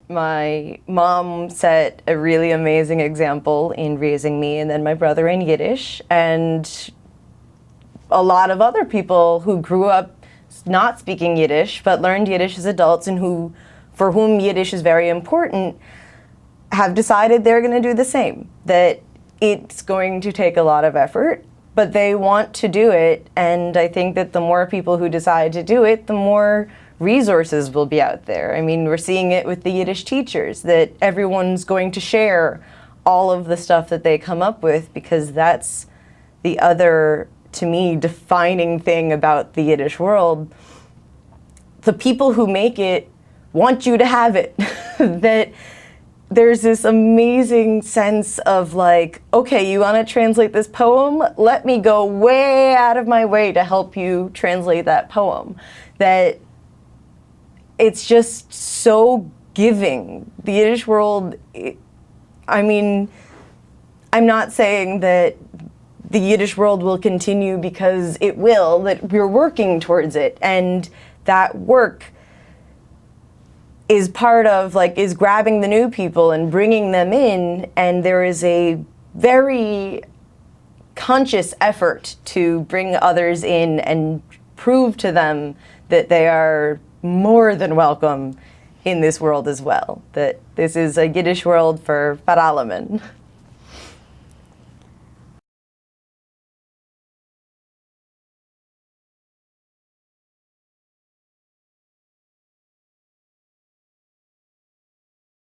My mom set a really amazing example in raising me, and then my brother in Yiddish, and a lot of other people who grew up not speaking Yiddish but learned Yiddish as adults and for whom Yiddish is very important have decided they're going to do the same, that it's going to take a lot of effort, but they want to do it, and I think that the more people who decide to do it, the more resources will be out there. I mean, we're seeing it with the Yiddish teachers, that everyone's going to share all of the stuff that they come up with, because that's the other, to me, defining thing about the Yiddish world. The people who make it want you to have it. That there's this amazing sense of like, okay, you want to translate this poem? Let me go way out of my way to help you translate that poem. That it's just so giving. The Yiddish world, I mean, I'm not saying that the Yiddish world will continue, because it will, that we're working towards it, and that work is part of, like, is grabbing the new people and bringing them in, and there is a very conscious effort to bring others in and prove to them that they are more than welcome in this world as well, that this is a Yiddish world for Paralaman.